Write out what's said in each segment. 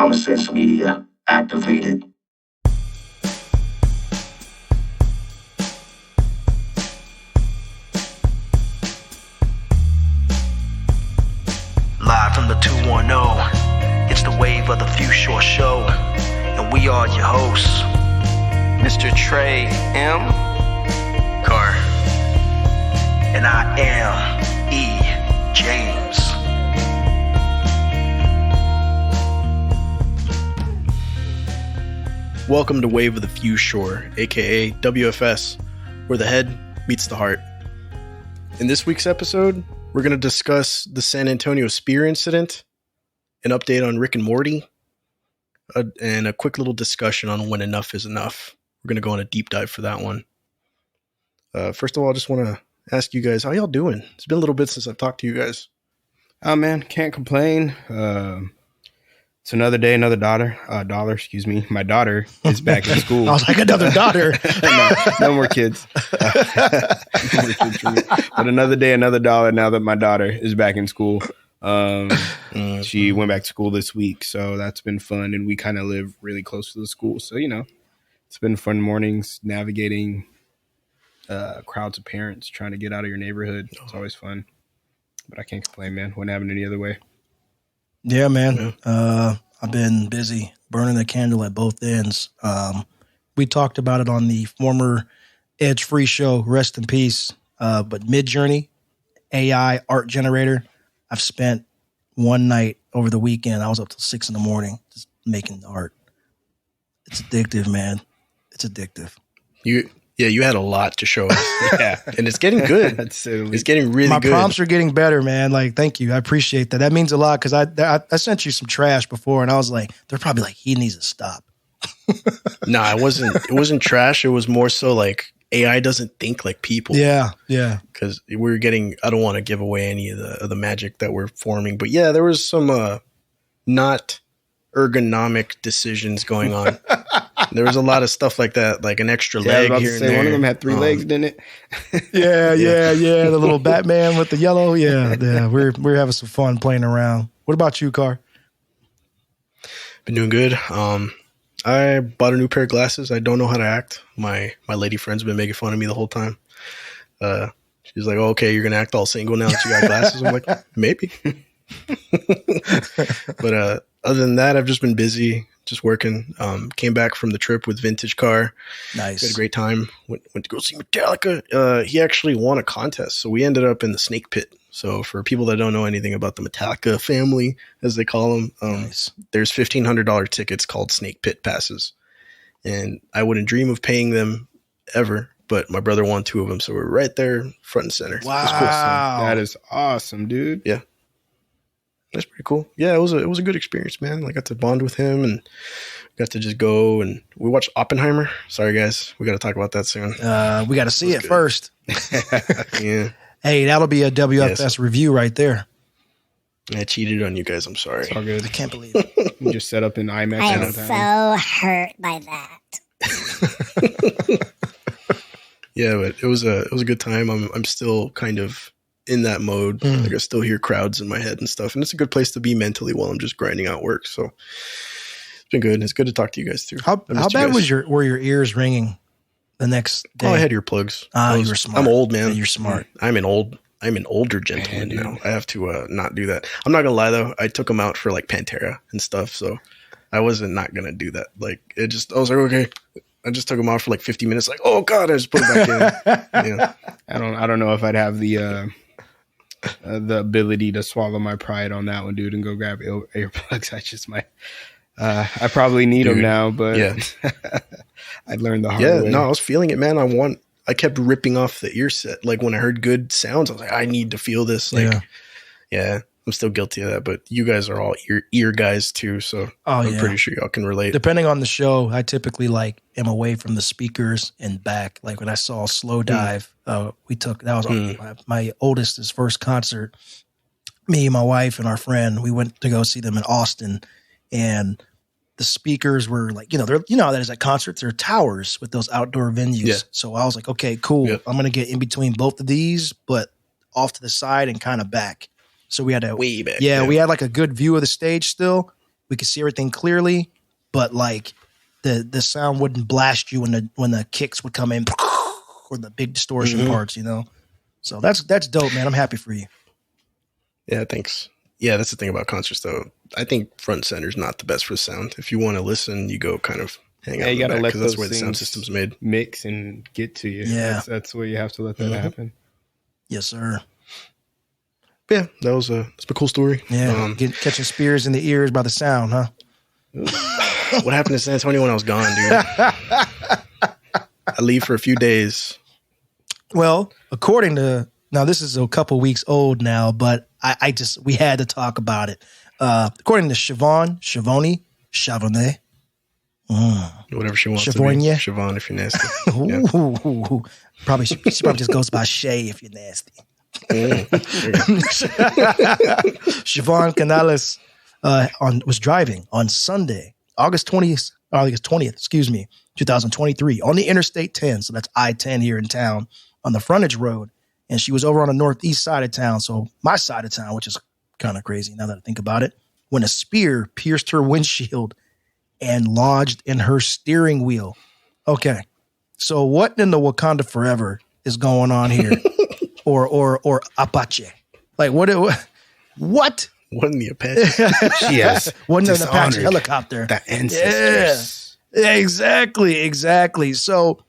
Common sense media activated. Live from the 210, it's the Wave of the Few Short Show, and we are your hosts, Mr. Trey M. Carr, and I am E. James. Welcome to Wave of the Few Shore, aka WFS, where the head meets the heart. In this week's episode, we're going to discuss the San Antonio Spear incident, an update on Rick and Morty, and a quick little discussion on when enough is enough. We're going to go on a deep dive for that one. First of all, I just want to ask you guys, how y'all doing? It's been a little bit since I've talked to you guys. Oh, man, can't complain. It's another day, another daughter. My daughter is back in school. I was like, another daughter. no more kids. No more kids for me. But another day, another dollar now that my daughter is back in school. She went back to school this week, so that's been fun. And we kind of live really close to the school. So, it's been fun mornings navigating crowds of parents trying to get out of your neighborhood. It's always fun. But I can't complain, man. Wouldn't happen any other way. Yeah, man. I've been busy burning the candle at both ends. We talked about it on the former Edge Free show, rest in peace. But Midjourney, AI art generator, I've spent one night over the weekend. I was up till 6 a.m. just making art. It's addictive, man. It's addictive. You had a lot to show us. Yeah. And it's getting good. It's getting really good. My prompts are getting better, man. Like, thank you. I appreciate that. That means a lot because I sent you some trash before and I was like, they're probably like, he needs to stop. Nah, it wasn't trash. It was more so like AI doesn't think like people. Yeah. Because we're getting, I don't want to give away any of the magic that we're forming. But yeah, there was some not ergonomic decisions going on. There was a lot of stuff like that, like an extra leg here and there. One of them had 3 legs, didn't it? Yeah. The little Batman with the yellow. Yeah. We're having some fun playing around. What about you, Carr? Been doing good. I bought a new pair of glasses. I don't know how to act. My lady friend's been making fun of me the whole time. She's like, oh, okay, you're gonna act all single now that you got glasses. I'm like, maybe. But other than that, I've just been busy. Just working. Came back from the trip with Vintage Car. Nice. Had a great time. Went to go see Metallica. He actually won a contest, so we ended up in the Snake Pit. So for people that don't know anything about the Metallica family, as they call them, nice. There's $1,500 tickets called Snake Pit passes, and I wouldn't dream of paying them ever. But my brother won 2 of them, so we're right there, front and center. Wow, cool. That is awesome, dude. Yeah. That's pretty cool. Yeah, it was a good experience, man. I got to bond with him and got to just go and we watched Oppenheimer. Sorry, guys. We got to talk about that soon. We got to see it first. Yeah. Hey, that'll be a WFS review right there. I cheated on you guys. I'm sorry. It's all good. I can't believe it. You just set up in IMAX. I am so hurt by that. Yeah, but it was a good time. I'm still kind of in that mode. Like I still hear crowds in my head and stuff, and it's a good place to be mentally while I'm just grinding out work. So it's been good. It's good to talk to you guys too. How bad were your ears ringing the next day? Oh, I had earplugs. You were smart. I'm old, man. Yeah, you're smart. I'm an older gentleman now. I have to not do that. I'm not gonna lie though. I took them out for like Pantera and stuff, so I wasn't not gonna do that. Like I was like, okay. I just took them out for like 50 minutes. Like, oh god, I just put it back in. Yeah. I don't know if I'd have the ability to swallow my pride on that one, dude, and go grab earplugs. I just might. I probably need them now, but yeah. I'd learn the hard way. No, I was feeling it, man. I kept ripping off the ear set. Like when I heard good sounds, I was like, I need to feel this. Like, yeah. I'm still guilty of that, but you guys are all ear guys too, so I'm pretty sure y'all can relate. Depending on the show, I typically am away from the speakers and back. Like when I saw Slow Dive, that was my oldest's first concert. Me, my wife, and our friend, we went to go see them in Austin, and the speakers were like, how that is at concerts, there are towers with those outdoor venues. Yeah. So I was like, okay, cool. Yeah. I'm gonna get in between both of these, but off to the side and kind of back. So we had way back. Yeah, we had like a good view of the stage still, we could see everything clearly, but like the sound wouldn't blast you when the kicks would come in or the big distortion parts, you know. So that's dope, man. I'm happy for you. Yeah, thanks. Yeah, that's the thing about concerts, though. I think front center is not the best for sound. If you want to listen, you go kind of hang out in the back because that's where the sound system's made. Mix and get to you. Yeah, that's where you have to let that happen. Yes, sir. Yeah, that's a cool story. Yeah, catching spears in the ears by the sound, huh? What happened to San Antonio when I was gone, dude? I leave for a few days. Well, according to now, this is a couple weeks old now, but we had to talk about it. According to Chavonne, whatever she wants Chavonia. to be. Siobhan, if you're nasty. Ooh, probably she probably just goes by Shay if you're nasty. Siobhan Canales was driving on Sunday, August 20th, 2023, on the Interstate 10. So that's I-10 here in town on the frontage road. And she was over on the northeast side of town. So my side of town, which is kind of crazy now that I think about it, when a spear pierced her windshield and lodged in her steering wheel. Okay. So what in the Wakanda Forever is going on here? or Apache? Like what? What in the Apache? She has wasn't an Apache helicopter. The ancestors. Yeah, exactly. So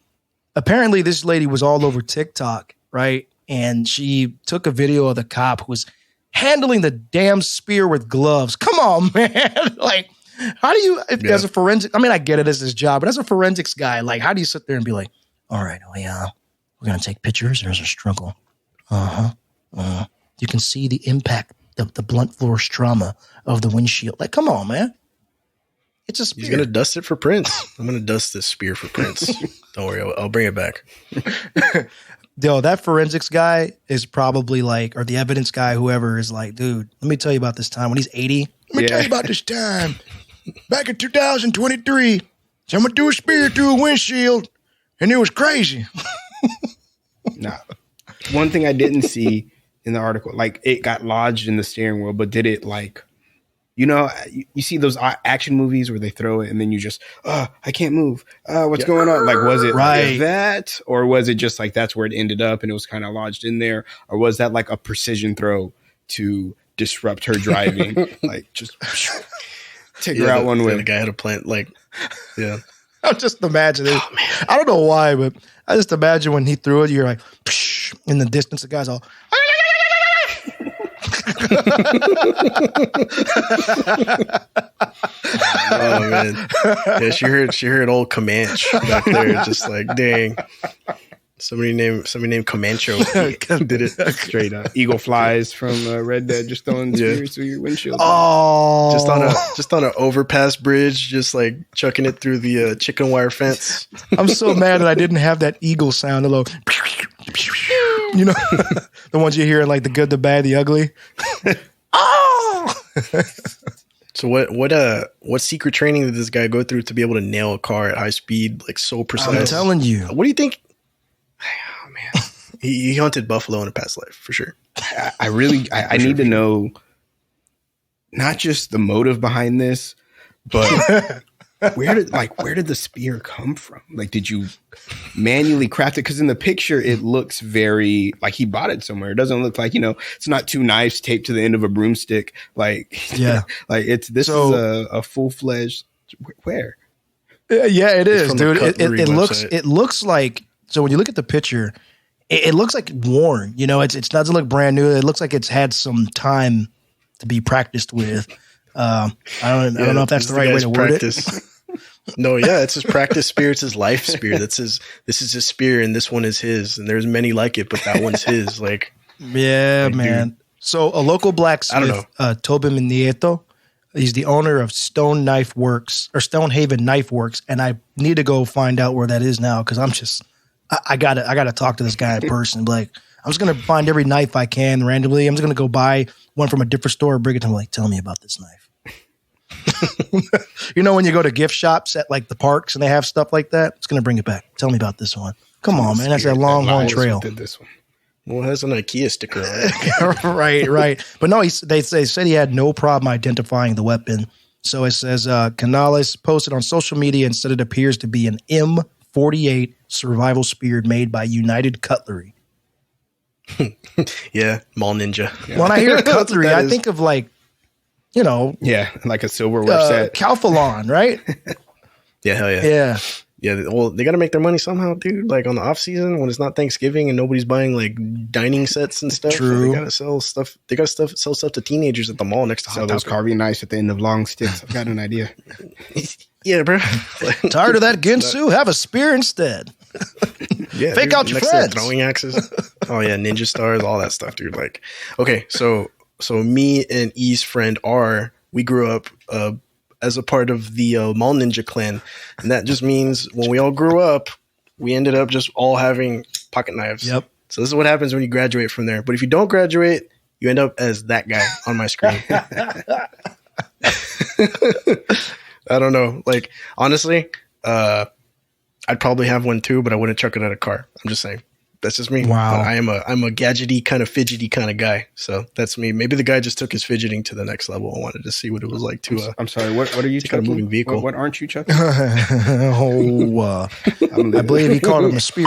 apparently this lady was all over TikTok, right? And she took a video of the cop who was handling the damn spear with gloves. Come on, man. Like, how do you, as a forensic, I mean, I get it as his job, but as a forensics guy, like, how do you sit there and be like, all right, we're going to take pictures. There's a struggle. You can see the impact of the blunt force trauma of the windshield. Like, come on, man. It's a spear. He's going to dust it for Prince. I'm going to dust this spear for Prince. Don't worry. I'll bring it back. Yo, that forensics guy is probably like, or the evidence guy, whoever is like, dude, let me tell you about this time when he's 80. Let me tell you about this time back in 2023. So I'm going to do a spear through a windshield, and it was crazy. Nah. One thing I didn't see in the article, like it got lodged in the steering wheel, but did it like, you know, you see those action movies where they throw it and then you just, I can't move. What's going on? Like, was it like that? Or was it just like that's where it ended up and it was kind of lodged in there? Or was that like a precision throw to disrupt her driving? Like, just take her out one way. The guy had a plan. Like, yeah. I'm just imagining. Oh, man. I don't know why, but I just imagine when he threw it, you're like, in the distance, the guy's all, oh man, yeah. She heard old Comanche back there, just like, dang. Somebody named Comancho did it straight up. Eagle flies from Red Dead, just throwing spears through your windshield. Oh, just on an overpass bridge, just like chucking it through the chicken wire fence. I'm so mad that I didn't have that eagle sound. Hello. You know, the ones you hear in like The Good, the Bad, the Ugly. Oh! So what secret training did this guy go through to be able to nail a car at high speed, like so precise? I'm telling you. What do you think? Oh man, he hunted buffalo in a past life for sure. I need to know not just the motive behind this, but where did the spear come from? Like, did you manually craft it? Because in the picture, it looks very like he bought it somewhere. It doesn't look like, it's not two knives taped to the end of a broomstick. Like, yeah, like this is a full-fledged. Where? Yeah, it is, dude. It looks like, so when you look at the picture, it looks like worn. It doesn't look brand new. It looks like it's had some time to be practiced with. I don't know if that's the right way to word it. No, yeah, it's his practice spear. It's his life spear. This is his spear, and this one is his. And there's many like it, but that one's his. Like, yeah, man. Dude. So a local blacksmith, Tobin Nieto, he's the owner of Stonehaven Knife Works, and I need to go find out where that is now because I gotta talk to this guy in person. Like, I'm just gonna find every knife I can randomly. I'm just gonna go buy one from a different store, bring it to him. Like, tell me about this knife. When you go to gift shops at like the parks and they have stuff like that, it's going to bring it back. Tell me about this one. Come on, man. That's that Longhorn Trail. Did this one. Well, it has an IKEA sticker on it. Right. But no, they said he had no problem identifying the weapon. So it says Canales posted on social media and said it appears to be an M48 survival spear made by United Cutlery. Yeah, Mall Ninja. Yeah. When I hear cutlery, I think of like, yeah, like a silverware set. Calphalon, right? Yeah, hell yeah. Yeah. Yeah, well, they got to make their money somehow, dude. Like on the off season when it's not Thanksgiving and nobody's buying like dining sets and stuff. True. They got to sell stuff. They got to sell stuff to teenagers at the mall next to Sell those carving knives at the end of long sticks. I've got an idea. Yeah, bro. Tired of that Ginsu? Have a spear instead. Yeah, fake dude, out your next friends. to the throwing axes. Oh yeah, ninja stars, all that stuff, dude. Like, okay, so me and E's friend R, we grew up as a part of the Mall Ninja clan, and that just means when we all grew up, we ended up just all having pocket knives. Yep. So this is what happens when you graduate from there. But if you don't graduate, you end up as that guy on my screen. I don't know. Like, honestly, I'd probably have one too, but I wouldn't chuck it at a car. I'm just saying. That's just me. Wow. But I'm a gadgety kind of fidgety kind of guy. So that's me. Maybe the guy just took his fidgeting to the next level and wanted to see what it was like to I'm sorry, what are you chucking? chucking? A moving vehicle. What aren't you chucking? I believe he called him a spear.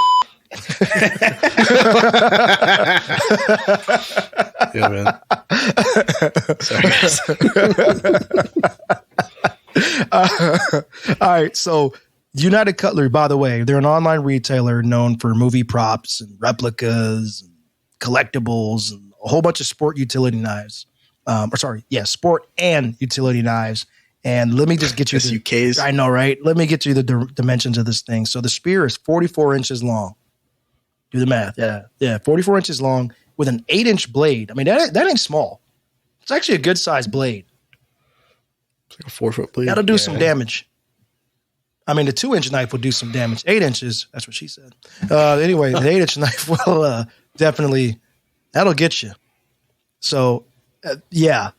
Yeah, man. Sorry, guys. All right, so United Cutlery, by the way, they're an online retailer known for movie props and replicas and collectibles and a whole bunch of sport utility knives. Sport and utility knives. And let me just get you SUKs. I know, right? Let me get you the dimensions of this thing. So the spear is 44 inches long. Do the math. Yeah, 44 inches long with an 8-inch blade. I mean, that ain't small. It's actually a good sized blade. It's like a 4-foot blade. That'll do some damage. I mean, the 2-inch knife will do some damage. 8 inches, that's what she said. Anyway, the 8-inch knife will definitely, that'll get you. So, yeah,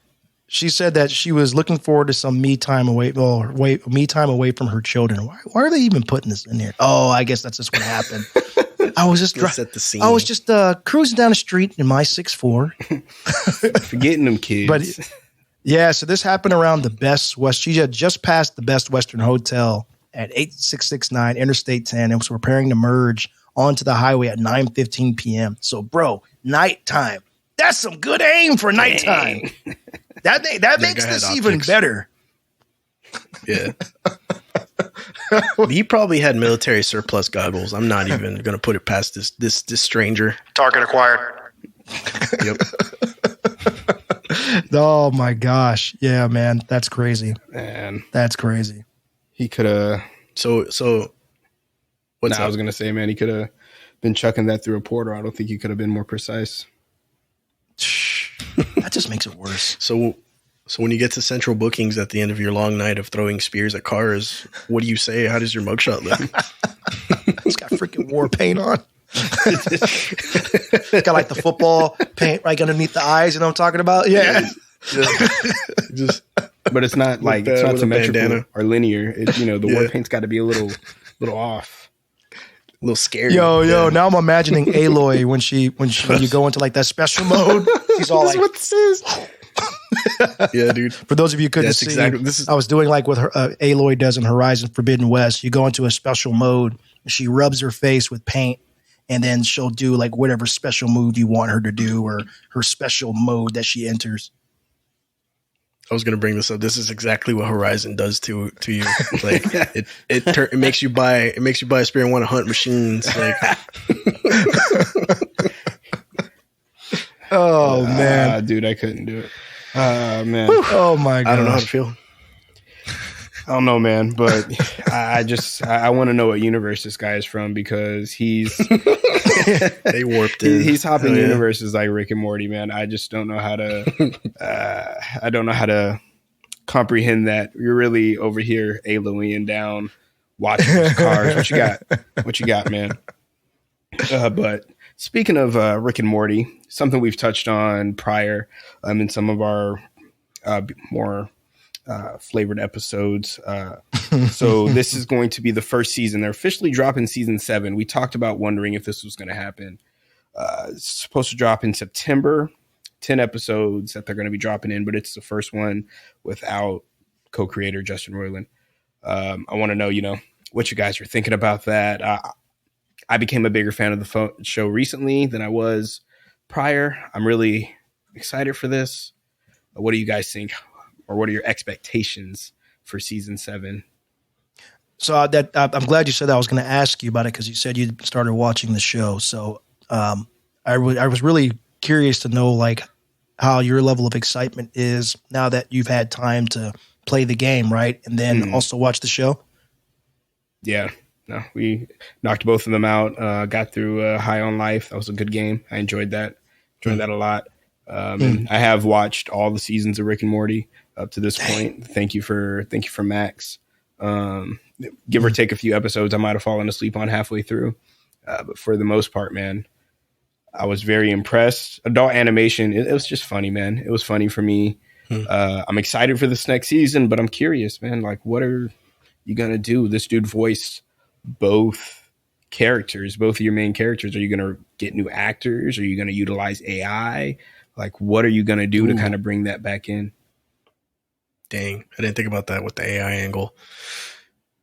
she said that she was looking forward to some me time away from her children. Why are they even putting this in here? Oh, I guess that's just what happened. I was just set the scene. I was just cruising down the street in my 6'4". Forgetting them kids. But yeah, so this happened around the Best West. She had just passed the Best Western Hotel at 8669 Interstate 10 and was preparing to merge onto the highway at 9:15 p.m. So, bro, nighttime. That's some good aim for nighttime. That makes this even better. Yeah. He probably had military surplus goggles. I'm not even going to put it past this stranger. Target acquired. Yep. Oh my gosh. Yeah, man. That's crazy. Man. That's crazy. He could have. So what's I was going to say, man, he could have been chucking that through a portal. I don't think he could have been more precise. That just makes it worse. So when you get to central bookings at the end of your long night of throwing spears at cars, what do you say? How does your mugshot look? It's got freaking war paint on. It's got like the football paint right underneath the eyes. You know what I'm talking about? Yeah. Just but it's not like it's not symmetrical or linear. The war paint's got to be a little off. A little scary. Yo, now I'm imagining Aloy when you go into like that special mode. She's all like, what this is. Yeah, dude. For those of you who couldn't see, exactly, I was doing like what Aloy does in Horizon Forbidden West. You go into a special mode, and she rubs her face with paint, and then she'll do like whatever special move you want her to do or her special mode that she enters. I was going to bring this up. This is exactly what Horizon does to you. Like it makes you buy a spear and want to hunt machines. Like, oh man, dude, I couldn't do it. Man, oh my god, I don't know how to feel. I don't know, man, but I want to know what universe this guy is from because he's they warped it. He's hopping universes like Rick and Morty, man. I just don't know how to comprehend that. You're really over here Aloying down, watching those cars. What you got, man? But speaking of Rick and Morty, something we've touched on prior in some of our more flavored episodes. So this is going to be the first season. They're officially dropping season 7. We talked about wondering if this was going to happen. It's supposed to drop in September. 10 episodes that they're going to be dropping in, but it's the first one without co-creator Justin Roiland. I want to know, what you guys are thinking about that. I became a bigger fan of the show recently than I was prior. I'm really excited for this. What do you guys think, or what are your expectations for season 7? So I'm glad you said that. I was going to ask you about it because you said you started watching the show. So I was really curious to know like how your level of excitement is now that you've had time to play the game, right? And then also watch the show. Yeah, no, we knocked both of them out. Got through High on Life. That was a good game. I enjoyed that. Enjoyed that a lot. And I have watched all the seasons of Rick and Morty up to this point. Thank you for Max. Give or take a few episodes, I might have fallen asleep on halfway through. But for the most part, man, I was very impressed. Adult animation, it was just funny, man. It was funny for me. I'm excited for this next season, but I'm curious, man. Like, what are you going to do? This dude voiced both characters, both of your main characters. Are you going to get new actors? Are you going to utilize AI? Like, what are you going to do to kind of bring that back in? Dang, I didn't think about that with the AI angle.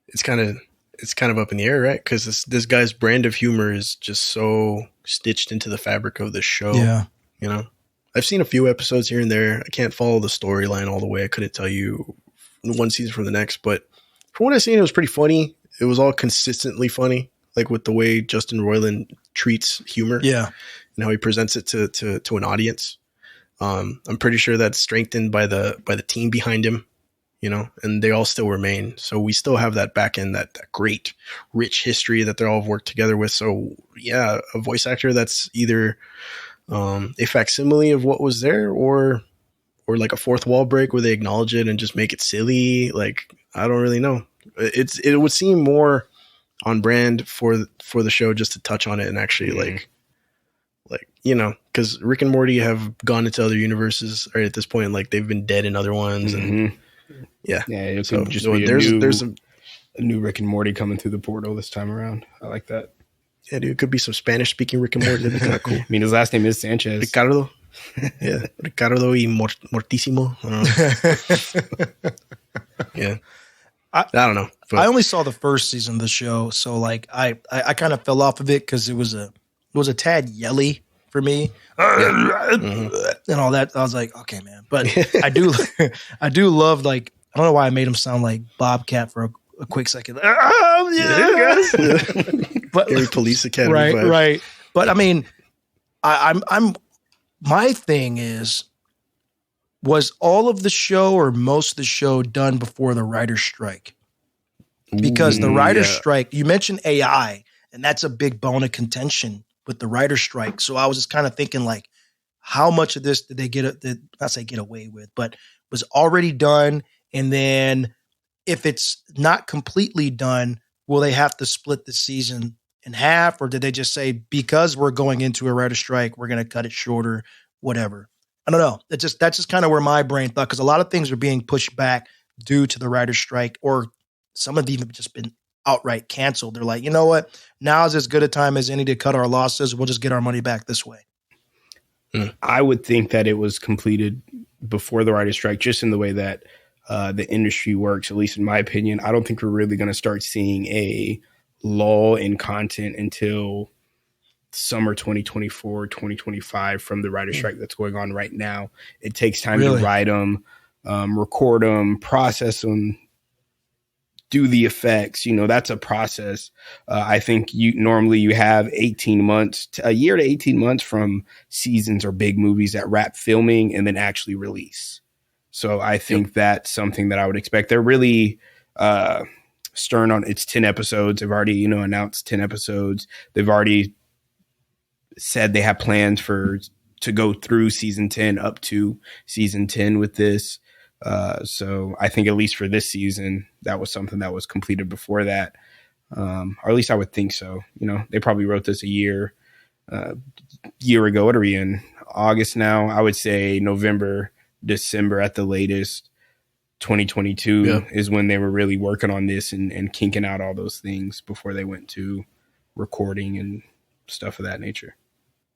It's kind of up in the air, right? Because this guy's brand of humor is just so stitched into the fabric of the show. Yeah, I've seen a few episodes here and there. I can't follow the storyline all the way. I couldn't tell you one season from the next, but from what I've seen, it was pretty funny. It was all consistently funny, like with the way Justin Roiland treats humor. Yeah, and how he presents it to an audience. I'm pretty sure that's strengthened by the team behind him, and they all still remain. So we still have that back end, that great rich history that they're all worked together with. So yeah, a voice actor that's either a facsimile of what was there or like a fourth wall break where they acknowledge it and just make it silly. Like, I don't really know. It would seem more on brand for the show just to touch on it and actually like because Rick and Morty have gone into other universes right at this point. Like, they've been dead in other ones. And yeah. It could just be there's a new Rick and Morty coming through the portal this time around. I like that. Yeah, dude, it could be some Spanish speaking Rick and Morty. That'd be kind of cool. I mean, his last name is Sanchez. Ricardo. Yeah, Ricardo y Mortissimo. Yeah, I don't know. But I only saw the first season of the show, so like I kind of fell off of it because it was a tad yelly for me, and all that. I was like, okay, man, but I do love, like, I don't know why I made him sound like Bobcat for a quick second. But Gary Police Academy, right. But I mean, I'm my thing was all of the show or most of the show done before the writer's strike? Because the writer's strike, you mentioned AI, and that's a big bone of contention with the writer's strike. So I was just kind of thinking, like, how much of this did they get away with, but was already done? And then if it's not completely done, will they have to split the season in half? Or did they just say, because we're going into a writer's strike, we're going to cut it shorter, whatever? I don't know. That's just kind of where my brain thought, because a lot of things are being pushed back due to the writer's strike, or some of them have just been outright canceled. They're like, you know what? Now is as good a time as any to cut our losses. We'll just get our money back this way. I would think that it was completed before the writer's strike, just in the way that the industry works, at least in my opinion. I don't think we're really going to start seeing a lull in content until summer 2024, 2025 from the writer's strike that's going on right now. It takes time to write them, record them, process them, do the effects. That's a process. I think you have 18 months, a year to 18 months from seasons or big movies that wrap filming and then actually release. So I think that's something that I would expect. They're really stern on it's 10 episodes. They've already, announced 10 episodes. They've already said they have plans to go through season 10 up to season 10 with this. So I think at least for this season, that was something that was completed before that. Or at least I would think so. They probably wrote this a year ago. What are we in? August now? I would say November, December at the latest. 2022 is when they were really working on this and kinking out all those things before they went to recording and stuff of that nature.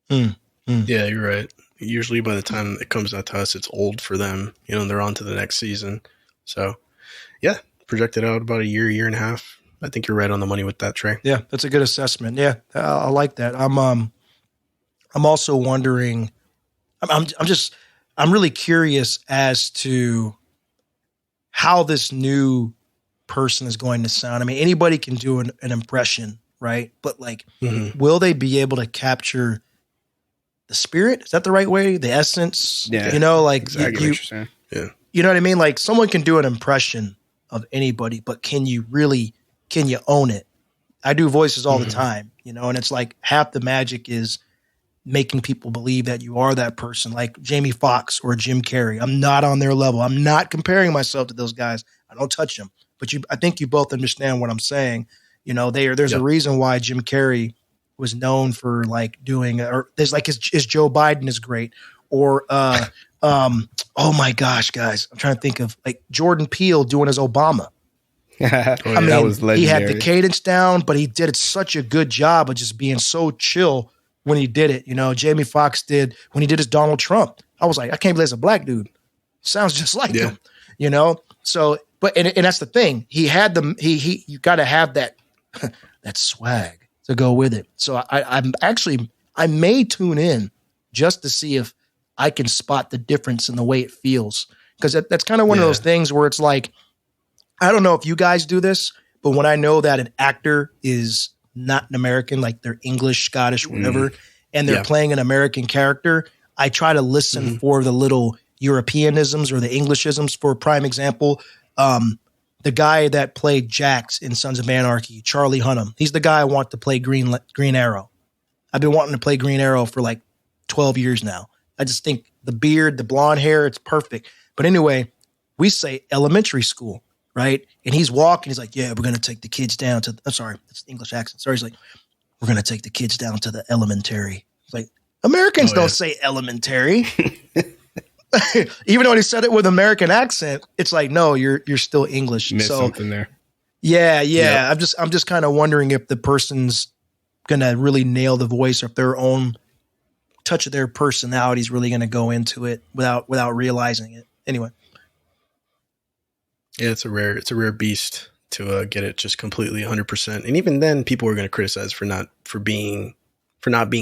Yeah, you're right. Usually by the time it comes out to us, it's old for them. They're on to the next season. So yeah, projected out about a year and a half. I think you're right on the money with that, Trey. Yeah, that's a good assessment. Yeah, I like that. I'm also wondering. I'm really curious as to how this new person is going to sound. I mean, anybody can do an impression, right? But like, will they be able to capture the spirit? Is that the right way? The essence? Yeah. You know, like Exactly what you're saying. Yeah. You know what I mean? Like someone can do an impression of anybody, but can you own it? I do voices all the time, you know, and it's like half the magic is making people believe that you are that person, like Jamie Foxx or Jim Carrey. I'm not on their level. I'm not comparing myself to those guys. I don't touch them. But I think you both understand what I'm saying. You know, there's a reason why Jim Carrey was known for like doing, or there's like his Joe Biden is great, or oh my gosh, guys, I'm trying to think of like Jordan Peele doing his Obama. I mean, that was legendary. He had the cadence down, but he did such a good job of just being so chill when he did it. You know, Jamie Foxx did when he did his Donald Trump. I was like, I can't believe it's a black dude. Sounds just like him, you know? So, but, and that's the thing. He had you got to have that, that swag to go with it. So I may tune in just to see if I can spot the difference in the way it feels. Because that's kind of one of those things where it's like, I don't know if you guys do this, but when I know that an actor is not an American, like they're English, Scottish, whatever, and they're playing an American character, I try to listen for the little Europeanisms or the Englishisms. For a prime example, the guy that played Jax in Sons of Anarchy, Charlie Hunnam, he's the guy I want to play Green Arrow. I've been wanting to play Green Arrow for like 12 years now. I just think the beard, the blonde hair, it's perfect. But anyway, we say elementary school, right? And he's walking. He's like, yeah, we're going to take the kids down to, I'm sorry, it's the English accent. Sorry. He's like, we're going to take the kids down to the elementary. It's like, Americans don't say elementary. Even though he said it with American accent, it's like, no, you're still English. Missed something there. Yeah. Yep. I'm just kind of wondering if the person's going to really nail the voice, or if their own touch of their personality is really going to go into it without realizing it. Anyway. Yeah, it's a rare beast to get it just completely 100%. And even then, people are going to criticize for not being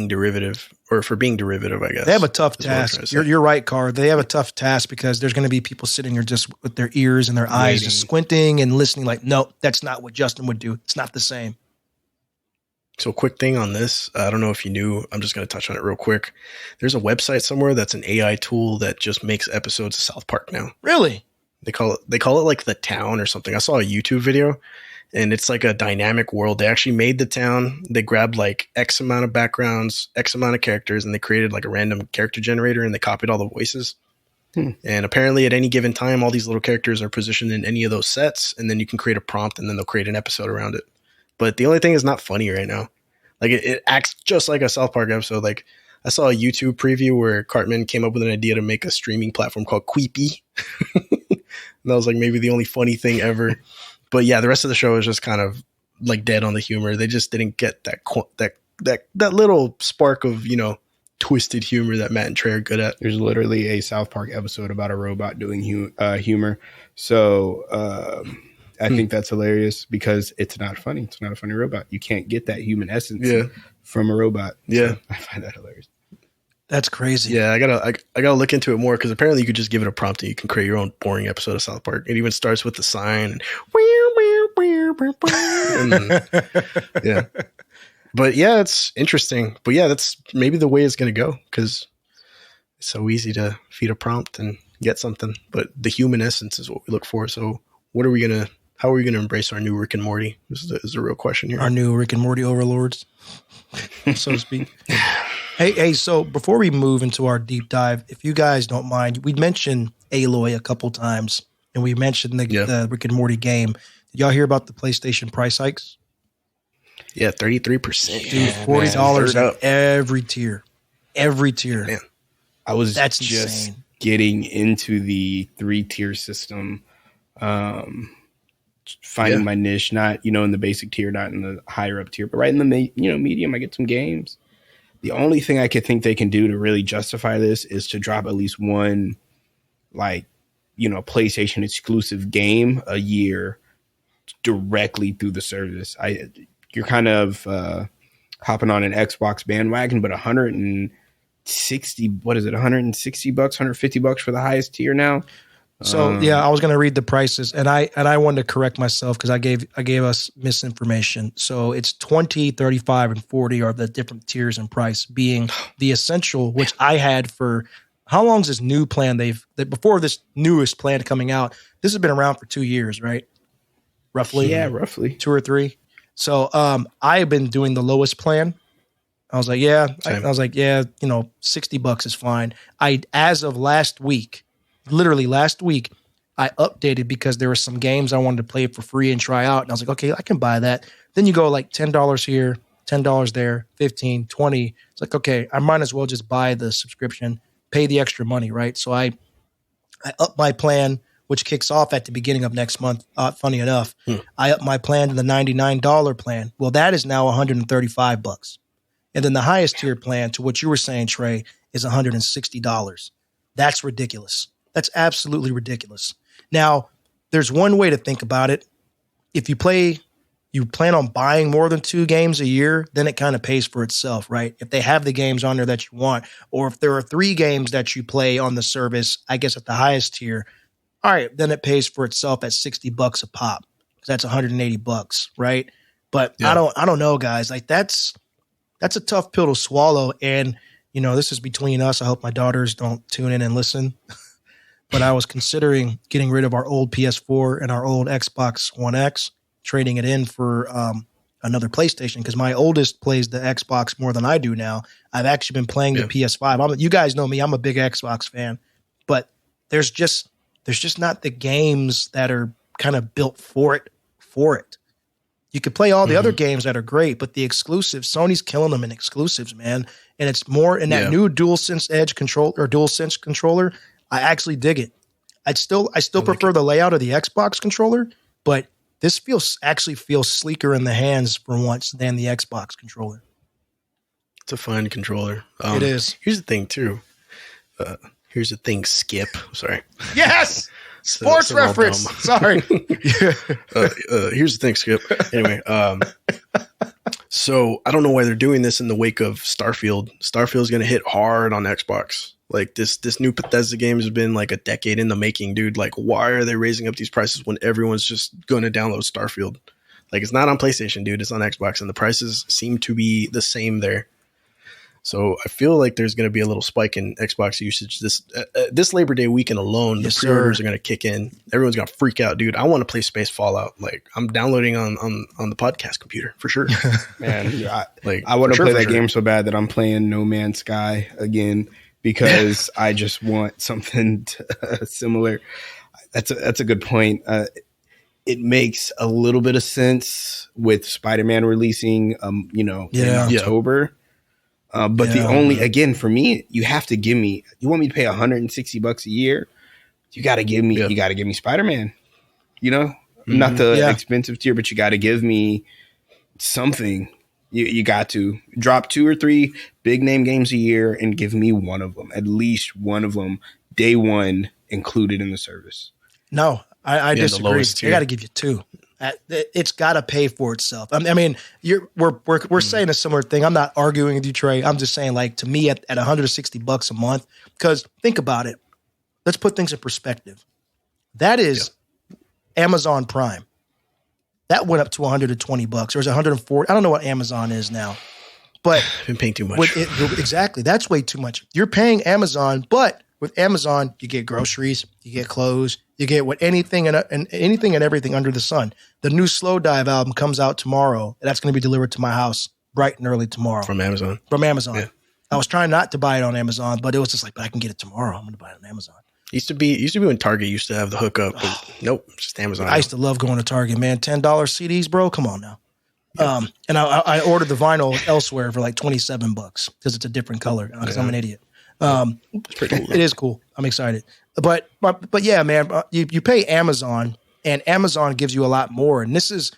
derivative, or for being derivative, I guess. They have a tough task. You're right, Carr. They have a tough task because there's going to be people sitting there just with their ears and their eyes just squinting and listening like, no, that's not what Justin would do. It's not the same. So quick thing on this. I don't know if you knew. I'm just going to touch on it real quick. There's a website somewhere that's an AI tool that just makes episodes of South Park now. Really? They call it like The Town or something. I saw a YouTube video, and it's like a dynamic world. They actually made the town. They grabbed like X amount of backgrounds, X amount of characters, and they created like a random character generator, and they copied all the voices. And apparently at any given time, all these little characters are positioned in any of those sets, and then you can create a prompt, and then they'll create an episode around it. But the only thing is not funny right now. Like it acts just like a South Park episode. Like I saw a YouTube preview where Cartman came up with an idea to make a streaming platform called Queepy. And that was like maybe the only funny thing ever. But yeah, the rest of the show is just kind of like dead on the humor. They just didn't get that little spark of, you know, twisted humor that Matt and Trey are good at. There's literally a South Park episode about a robot doing humor. So I think that's hilarious because it's not funny. It's not a funny robot. You can't get that human essence from a robot. Yeah. So I find that hilarious. That's crazy. Yeah, I gotta look into it more, because apparently you could just give it a prompt and you can create your own boring episode of South Park. It even starts with the sign. Yeah. But yeah, it's interesting. But yeah, that's maybe the way it's going to go, because it's so easy to feed a prompt and get something. But the human essence is what we look for. So how are we going to embrace our new Rick and Morty? This is a real question here. Our new Rick and Morty overlords, so to speak. Hey, so before we move into our deep dive, if you guys don't mind, we mentioned Aloy a couple times, and we mentioned the Rick and Morty game. Did y'all hear about the PlayStation price hikes? Yeah, 33%. Dude, $40 at every tier. Every tier. Man. I was That's just insane. getting into the 3-tier system, finding my niche, not, in the basic tier, not in the higher up tier, but right in the, medium. I get some games. The only thing I could think they can do to really justify this is to drop at least one, like, PlayStation exclusive game a year directly through the service. You're kind of hopping on an Xbox bandwagon, but $160, what is it? $160, $150 for the highest tier now. So I was going to read the prices, and I wanted to correct myself because I gave us misinformation. So it's 20, 35, and 40 are the different tiers in price, being the essential, which I had for how long is this new plan before this newest plan coming out? This has been around for 2 years, right? Roughly. Yeah, roughly 2 or 3. So I have been doing the lowest plan. I was like, $60 is fine. As of last week, literally last week, I updated because there were some games I wanted to play for free and try out. And I was like, okay, I can buy that. Then you go like $10 here, $10 there, 15, 20. It's like, okay, I might as well just buy the subscription, pay the extra money, right? So I upped my plan, which kicks off at the beginning of next month. Funny enough, I upped my plan to the $99 plan. Well, that is now $135. And then the highest tier plan, to what you were saying, Trey, is $160. That's ridiculous. That's absolutely ridiculous. Now, there's one way to think about it. If you plan on buying more than 2 games a year, then it kind of pays for itself, right? If they have the games on there that you want, or if there are 3 games that you play on the service, I guess at the highest tier, all right, then it pays for itself at $60 a pop, because that's $180, right? But yeah. I don't know, guys. Like that's a tough pill to swallow. And this is between us. I hope my daughters don't tune in and listen. But I was considering getting rid of our old PS4 and our old Xbox One X, trading it in for another PlayStation, because my oldest plays the Xbox more than I do now. I've actually been playing the PS5. You guys know me. I'm a big Xbox fan. But there's just not the games that are kind of built for it. You could play all the other games that are great, but the exclusives, Sony's killing them in exclusives, man. And it's more in that new DualSense Edge control or DualSense controller. I actually dig it. I still prefer the layout of the Xbox controller, but this actually feels sleeker in the hands for once than the Xbox controller. It's a fine controller. It is. Here's the thing too. Skip. Sorry. Yes. Sports reference. Sorry. Here's the thing, Skip. Anyway, so I don't know why they're doing this in the wake of Starfield. Starfield's going to hit hard on Xbox. Like this new Bethesda game has been like a decade in the making, dude. Like, why are they raising up these prices when everyone's just going to download Starfield? Like, it's not on PlayStation, dude. It's on Xbox, and the prices seem to be the same there. So I feel like there's going to be a little spike in Xbox usage this Labor Day weekend alone. The pre-orders are going to kick in. Everyone's going to freak out, dude. I want to play Space Fallout. Like, I'm downloading on the podcast computer for sure. Man, I want to play that game so bad that I'm playing No Man's Sky again because I just want something similar. That's a good point. It makes a little bit of sense with Spider-Man releasing, in October. But the only, again, for me, you have to give me, you want me to pay $160 a year? You got to give me Spider-Man, not the expensive tier, but you got to give me something. You got to drop 2 or 3 big name games a year and give me one of them, at least one of them, day one included in the service. No, I disagree. I got to give you 2. It's got to pay for itself. I mean, we're saying a similar thing. I'm not arguing with you, Trey. I'm just saying, like, to me, at $160 a month, because think about it. Let's put things in perspective. That is Amazon Prime. That went up to $120, or is it $140? I don't know what Amazon is now, but I've been paying too much. Exactly, that's way too much. You're paying Amazon, but with Amazon, you get groceries, you get clothes, you get anything and everything under the sun. The new Slow Dive album comes out tomorrow. That's going to be delivered to my house bright and early tomorrow. From Amazon. Yeah. I was trying not to buy it on Amazon, but it was just like, but I can get it tomorrow. I'm going to buy it on Amazon. Used to be when Target used to have the hookup, but nope, just Amazon. I used to love going to Target, man. $10 CDs, bro. Come on now. Yeah. And I ordered the vinyl elsewhere for like $27 because it's a different color. Because I'm an idiot. It's pretty cool. It is cool. I'm excited. But yeah, man, you pay Amazon, and Amazon gives you a lot more. And this is,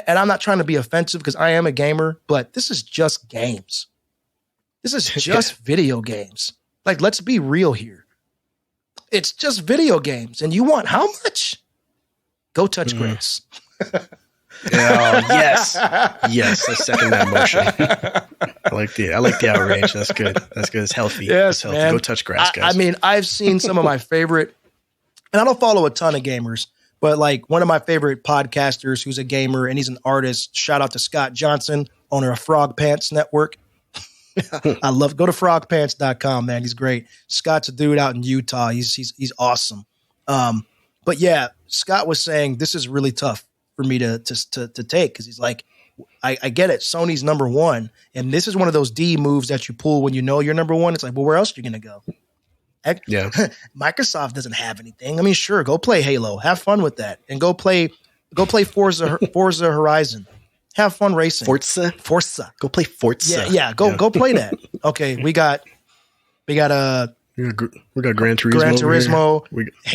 and I'm not trying to be offensive because I am a gamer, but this is just games. This is just video games. Like, let's be real here. It's just video games. And you want how much? Go touch grass. Yes. Yes, I second that motion. I like the outrage. That's good. It's healthy. Yes, it's healthy. man. Go touch grass, guys. I mean, I've seen some of my favorite, and I don't follow a ton of gamers, but like one of my favorite podcasters who's a gamer and he's an artist. Shout out to Scott Johnson, owner of Frog Pants Network. Go to frogpants.com, man. He's great. Scott's a dude out in Utah. He's awesome. But yeah, Scott was saying this is really tough for me to take, because he's like, I get it. Sony's number one, and this is one of those D moves that you pull when you know you're number one. It's like, well, where else are you going to go? Yeah, Microsoft doesn't have anything. I mean, sure, go play Halo, have fun with that, and go play Forza Horizon. Have fun racing. Forza. Go play Forza. Yeah. Go play that. Okay, we got We got Gran Turismo. Gran Turismo.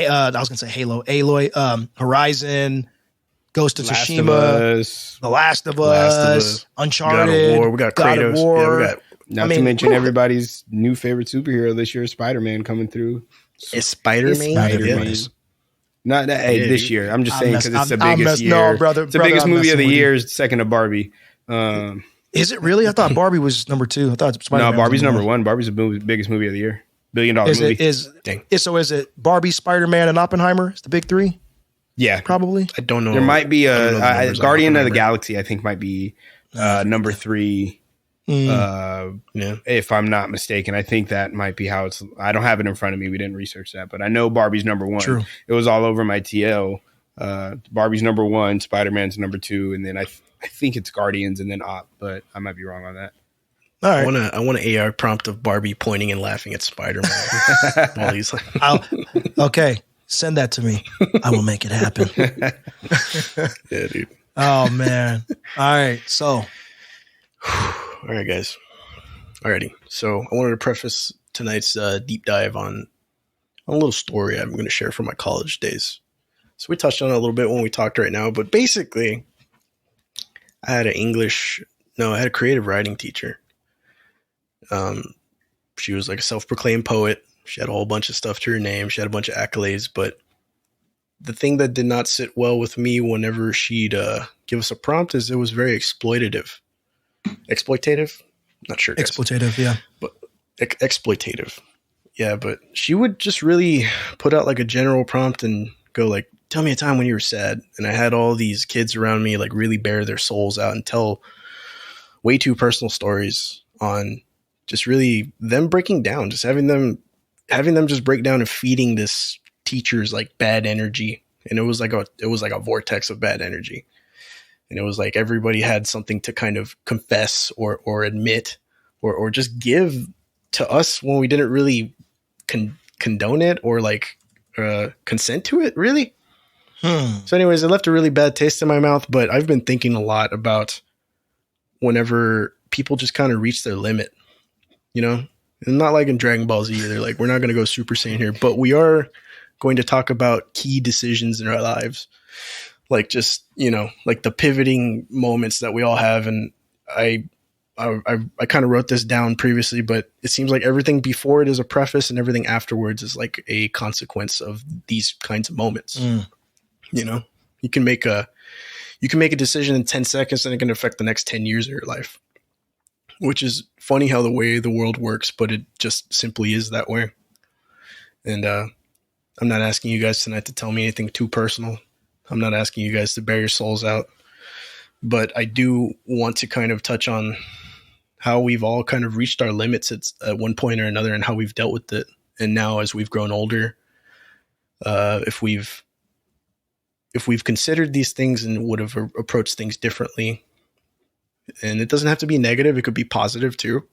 I was gonna say Halo, Aloy, Horizon, Ghost of Tsushima, The Last of Us, Uncharted. We got God Kratos. of War. Yeah, we got. Not to mention everybody's new favorite superhero this year, Spider-Man, coming through. Is Spider-Man? Spider-Man. Not this year. I'm just saying because it's the biggest year. No, brother. It's the biggest movie of the year, second to Barbie. Is it really? I thought Barbie was number 2. I thought Spider-Man no, Barbie's was number 1. Barbie's the biggest movie of the year. $1 billion movie. So is it Barbie, Spider-Man, and Oppenheimer? It's the big 3? Yeah. Probably. I don't know. There might be a Guardian of the Galaxy, I think might be number 3. If I'm not mistaken. I think that might be how it's. I don't have it in front of me. We didn't research that, but I know Barbie's number 1. True. It was all over my TL. Barbie's number 1, Spider-Man's number 2, and then I think it's Guardians and then Op, but I might be wrong on that. All right. I want an AR prompt of Barbie pointing and laughing at Spider-Man. While he's like, okay, send that to me. I will make it happen. yeah, dude. Oh man. All right. So. All right, guys. Alrighty. So I wanted to preface tonight's deep dive on a little story I'm going to share from my college days. So we touched on it a little bit when we talked right now, but basically I had a creative writing teacher. She was like a self-proclaimed poet. She had a whole bunch of stuff to her name. She had a bunch of accolades, but the thing that did not sit well with me whenever she'd give us a prompt is it was very exploitative. Exploitative? Not sure. Guys. Exploitative, yeah. But exploitative. Yeah, but she would just really put out like a general prompt and go like, tell me a time when you were sad. And I had all these kids around me like really bare their souls out and tell way too personal stories on just really them breaking down, just having them just break down and feeding this teacher's like bad energy. And it was like a vortex of bad energy. And it was like everybody had something to kind of confess or admit or just give to us when we didn't really condone it or like consent to it, really. So anyways, it left a really bad taste in my mouth, but I've been thinking a lot about whenever people just kind of reach their limit, you know, and not like in Dragon Ball Z either. Like we're not going to go Super Saiyan here, but we are going to talk about key decisions in our lives. Like just, you know, like the pivoting moments that we all have. And I kind of wrote this down previously, but it seems like everything before it is a preface and everything afterwards is like a consequence of these kinds of moments. You know, you can make a decision in 10 seconds and it can affect the next 10 years of your life, which is funny how the way the world works, but it just simply is that way. And I'm not asking you guys tonight to tell me anything too personal. I'm not asking you guys to bear your souls out, but I do want to kind of touch on how we've all kind of reached our limits at one point or another and how we've dealt with it. And now as we've grown older, if we've considered these things and would have approached things differently, and it doesn't have to be negative. It could be positive too.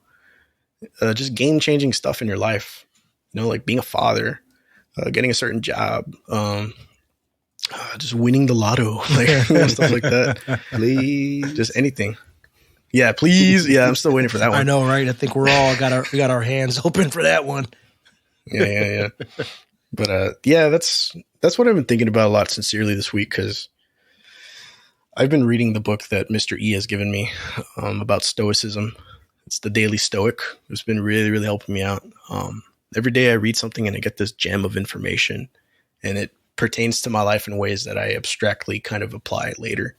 Just game-changing stuff in your life, you know, like being a father, getting a certain job, just winning the lotto, like stuff like that. Please, just anything. Yeah, please. Yeah, I'm still waiting for that one. I know, right? I think we got our hands open for that one. Yeah. But yeah, that's what I've been thinking about a lot sincerely this week, because I've been reading the book that Mr. E has given me about Stoicism. It's the Daily Stoic. It's been really, really helping me out. Every day I read something and I get this gem of information, and it pertains to my life in ways that I abstractly kind of apply later.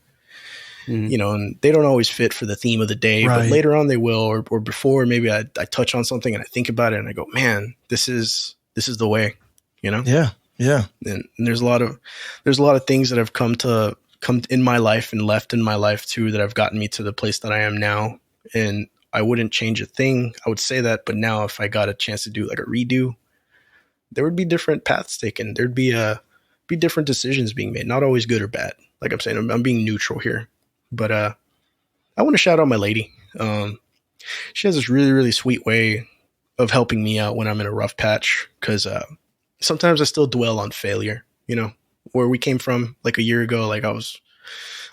You know, and they don't always fit for the theme of the day, but later on they will, or before, maybe I touch on something and I think about it and I go, man, this is the way, you know? Yeah. Yeah. And there's a lot of things that have come in my life and left in my life too, that have gotten me to the place that I am now. And I wouldn't change a thing. I would say that, but now if I got a chance to do like a redo, there would be different paths taken. There'd be different decisions being made, not always good or bad. Like I'm saying, I'm being neutral here. But I want to shout out my lady. She has this really, really sweet way of helping me out when I'm in a rough patch, because sometimes I still dwell on failure, you know, where we came from like a year ago. Like I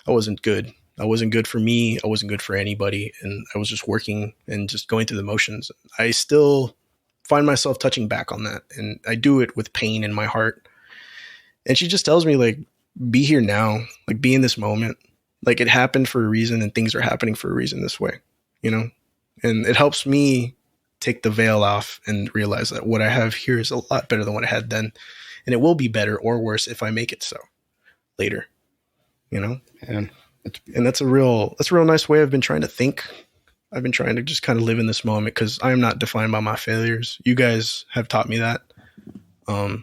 wasn't good. I wasn't good for me. I wasn't good for anybody. And I was just working and just going through the motions. I still find myself touching back on that. And I do it with pain in my heart. And she just tells me, like, be here now, like be in this moment. Like it happened for a reason and things are happening for a reason this way, you know? And it helps me take the veil off and realize that what I have here is a lot better than what I had then. And it will be better or worse if I make it so later, you know? And that's a real nice way I've been trying to think. I've been trying to just kind of live in this moment, because I am not defined by my failures. You guys have taught me that. And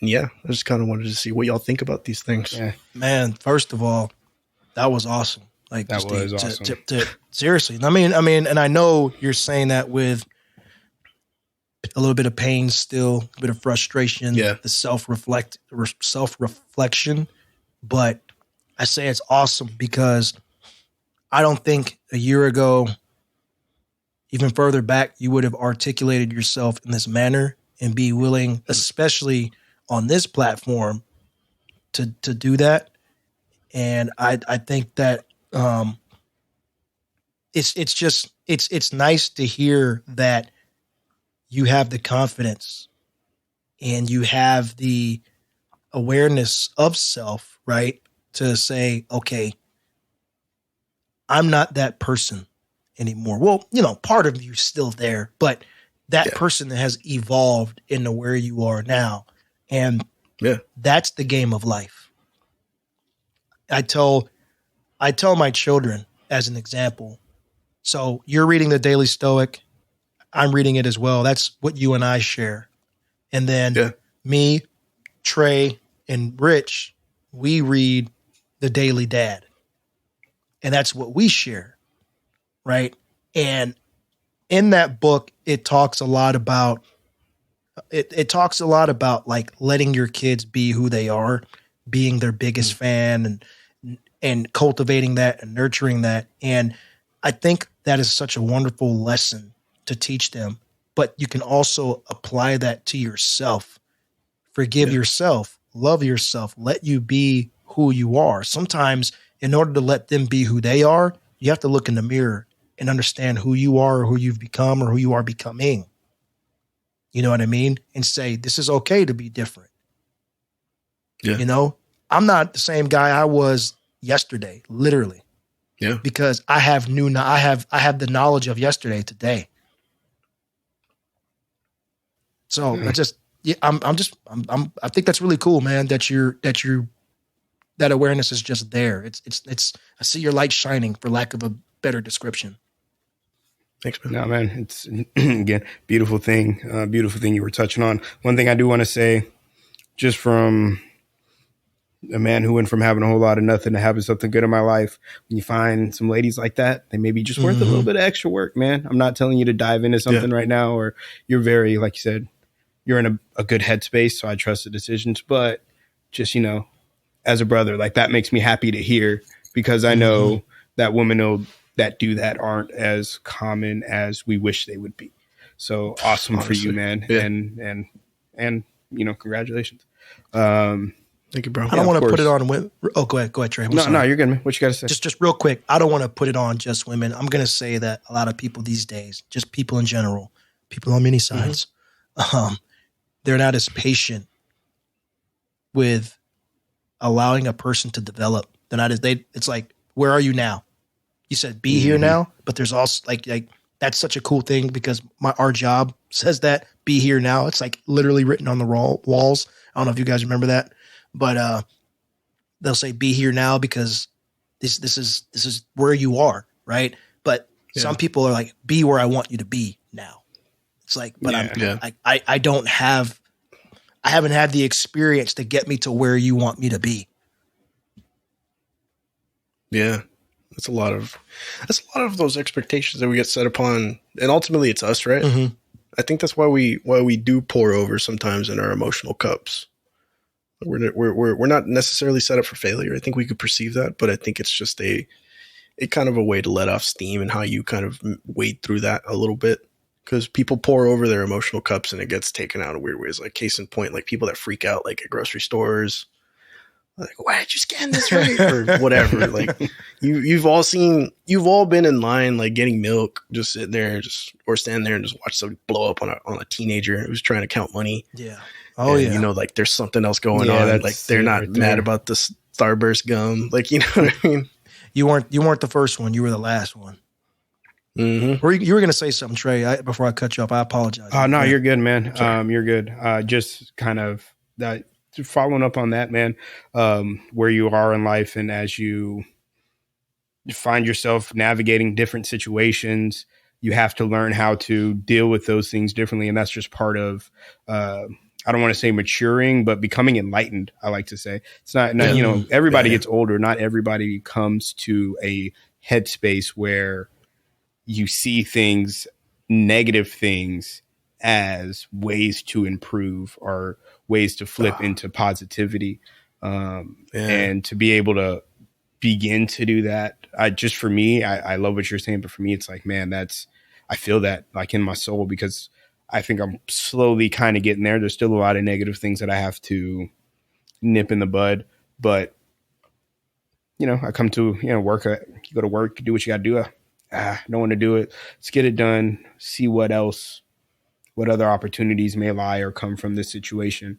yeah, I just kind of wanted to see what y'all think about these things. Yeah. Man, first of all, that was awesome. Like that was awesome. Seriously. I mean, and I know you're saying that with a little bit of pain still, a bit of frustration, the self-reflection. But I say it's awesome because I don't think a year ago, even further back, you would have articulated yourself in this manner and be willing, especially on this platform, to do that. And I think that it's nice to hear that you have the confidence and you have the awareness of self, right? To say, okay, I'm not that person anymore. Well, you know, part of you's still there, but that person has evolved into where you are now. And that's the game of life. I tell my children as an example. So you're reading the Daily Stoic. I'm reading it as well. That's what you and I share. And then me, Trey, and Rich, we read the Daily Dad. And that's what we share. Right. And in that book, it talks a lot about like letting your kids be who they are, being their biggest fan and cultivating that and nurturing that. And I think that is such a wonderful lesson to teach them, but you can also apply that to yourself. Forgive yourself, love yourself, let you be who you are. Sometimes in order to let them be who they are, you have to look in the mirror and understand who you are or who you've become or who you are becoming. You know what I mean? And say, this is okay to be different. Yeah. You know, I'm not the same guy I was yesterday, literally. Yeah. Because I have I have the knowledge of yesterday today. So I think that's really cool, man, that awareness is just there. It's I see your light shining, for lack of a better description. Thanks, man. No, man, it's again, beautiful thing you were touching on. One thing I do want to say, just from a man who went from having a whole lot of nothing to having something good in my life, when you find some ladies like that, they may be just worth a little bit of extra work, man. I'm not telling you to dive into something right now, or you're very, like you said, you're in a good headspace, so I trust the decisions. But just, you know, as a brother, like that makes me happy to hear, because I know that women that do that aren't as common as we wish they would be. So awesome. Honestly, for you, man. Yeah. And you know, congratulations. Thank you, bro. I don't want to put it on women. Oh, go ahead, Trey. No, you're good, man. What you got to say? Just real quick. I don't want to put it on just women. I'm going to say that a lot of people these days, just people in general, people on many sides, they're not as patient with allowing a person to develop. They're not as it's like, where are you now? You said be here now, but there's also like that's such a cool thing, because our job says that, be here now. It's like literally written on the walls. I don't know if you guys remember that, but they'll say be here now because this is where you are, right? But some people are like, be where I want you to be now. It's like, but I don't have, I haven't had the experience to get me to where you want me to be. Yeah. That's a lot of those expectations that we get set upon, and ultimately it's us, right? Mm-hmm. I think that's why we do pour over sometimes in our emotional cups. We're not necessarily set up for failure. I think we could perceive that, but I think it's just a kind of a way to let off steam and how you kind of wade through that a little bit, because people pour over their emotional cups and it gets taken out in weird ways. Like case in point, like people that freak out like at grocery stores. Like, why did you scan this right? Or whatever. Like you've all been in line, like getting milk, just sitting there, or stand there and just watch somebody blow up on a teenager who's trying to count money. Yeah. Oh, and, yeah. you know, like there's something else going on. Like they're not mad about the Starburst gum. Like, you know what I mean? You weren't the first one. You were the last one. Mm-hmm. You were going to say something, Trey, before I cut you off. I apologize. Oh, no, you're good, man. You're good. Just kind of that. Following up on that, man, where you are in life, and as you find yourself navigating different situations, you have to learn how to deal with those things differently. And that's just part of, I don't want to say maturing, but becoming enlightened, I like to say. It's not you know, everybody gets older. Not everybody comes to a headspace where you see things, negative things, as ways to improve or ways to flip into positivity. And to be able to begin to do that, just for me, I love what you're saying, but for me, it's like, man, I feel that like in my soul, because I think I'm slowly kind of getting there. There's still a lot of negative things that I have to nip in the bud, but you know, I come to, you know, work, you go to work, you do what you got to do. Don't want to do it. Let's get it done. See what other opportunities may lie or come from this situation.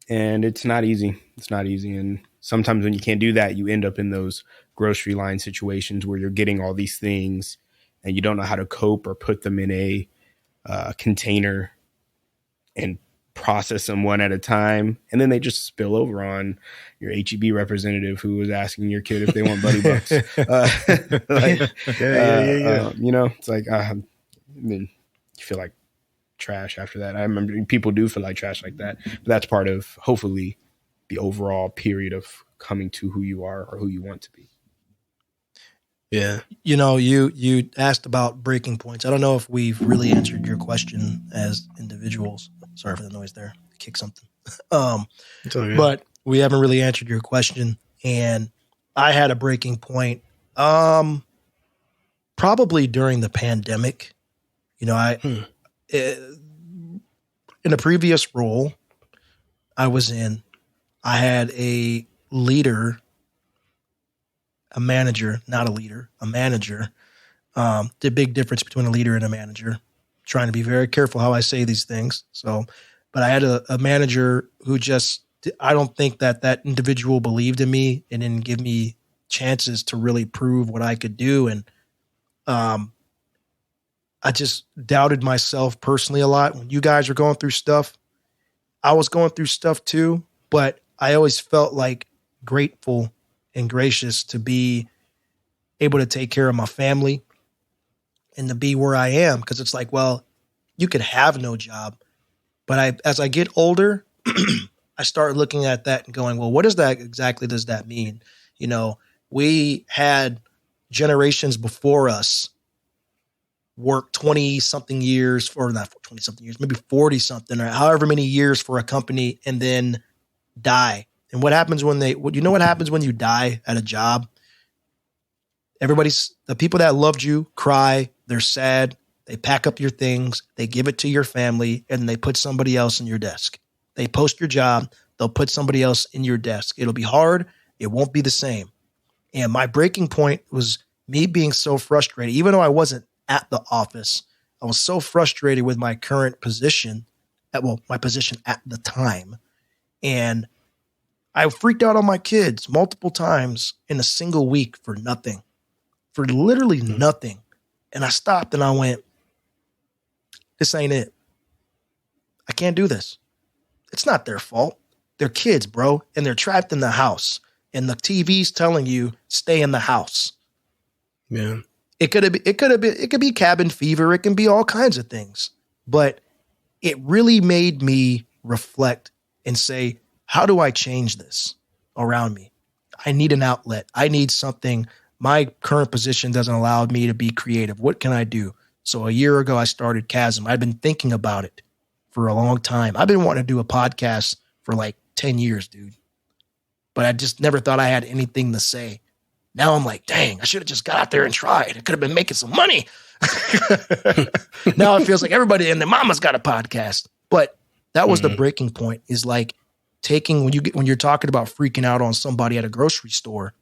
And it's not easy. It's not easy. And sometimes when you can't do that, you end up in those grocery line situations where you're getting all these things and you don't know how to cope or put them in a container and process them one at a time. And then they just spill over on your HEB representative who was asking your kid if they want Buddy Bucks. You know, it's like, I mean, you feel like trash after that. I remember people do feel like trash like that, but that's part of hopefully the overall period of coming to who you are or who you want to be. Yeah. You know, you asked about breaking points. I don't know if we've really answered your question as individuals. Sorry for the noise there. Kick something. But we haven't really answered your question. And I had a breaking point probably during the pandemic. You know, in a previous role I was in, I had a leader, a manager, not a leader, a manager. The big difference between a leader and a manager. Trying to be very careful how I say these things. So, but I had a manager who I don't think that individual believed in me and didn't give me chances to really prove what I could do. And I just doubted myself personally a lot. When you guys were going through stuff, I was going through stuff too, but I always felt like grateful and gracious to be able to take care of my family and to be where I am. Cause it's like, well, you could have no job, but as I get older, I start looking at that and going, well, what does that mean? You know, we had generations before us work 20 something years, or not 20 something years, maybe 40 something or however many years for a company and then die. And what happens when what happens when you die at a job? The people that loved you cry, they're sad, they pack up your things, they give it to your family, and they put somebody else in your desk. They post your job, they'll put somebody else in your desk. It'll be hard, it won't be the same. And my breaking point was me being so frustrated, even though I wasn't at the office, I was so frustrated with my current position, my position at the time. And I freaked out on my kids multiple times in a single week for nothing, for literally nothing. And I stopped and I went, this ain't it. I can't do this. It's not their fault. They're kids, bro, and they're trapped in the house. And the TV's telling you stay in the house. Yeah. It could be cabin fever. It can be all kinds of things. But it really made me reflect and say, how do I change this around me? I need an outlet. I need something. My current position doesn't allow me to be creative. What can I do? So a year ago, I started Chasm. I've been thinking about it for a long time. I've been wanting to do a podcast for like 10 years, dude. But I just never thought I had anything to say. Now I'm like, dang, I should have just got out there and tried. I could have been making some money. Now it feels like everybody and their mama's got a podcast. But that was the breaking point, is like taking, when you're talking about freaking out on somebody at a grocery store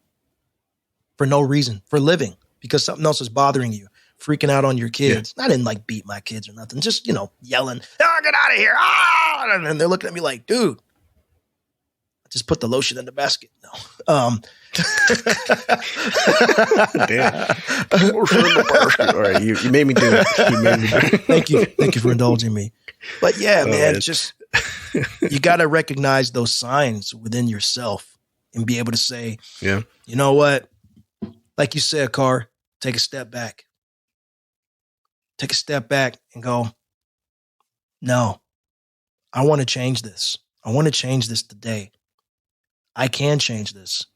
for no reason, for living, because something else is bothering you, freaking out on your kids. I didn't like beat my kids or nothing, just, yelling, oh, get out of here. Ah! And they're looking at me like, dude, just put the lotion in the basket. No. Damn. All right, you made me do it. Thank you for indulging me. But yeah, man, just you got to recognize those signs within yourself and be able to say, yeah, you know what? Like you said, Carr, take a step back. Take a step back and go, no, I want to change this. I want to change this today. I can change this.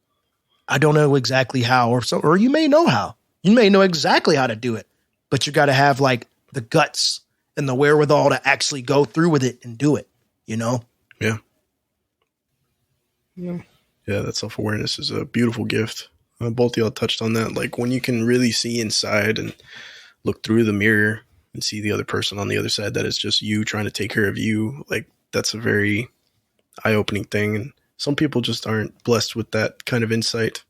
I don't know exactly how, or you may know how. You may know exactly how to do it, but you got to have like the guts and the wherewithal to actually go through with it and do it, Yeah. Yeah, that self-awareness is a beautiful gift. Both of y'all touched on that. Like when you can really see inside and look through the mirror and see the other person on the other side, that is just you trying to take care of you. Like that's a very eye-opening thing. And some people just aren't blessed with that kind of insight.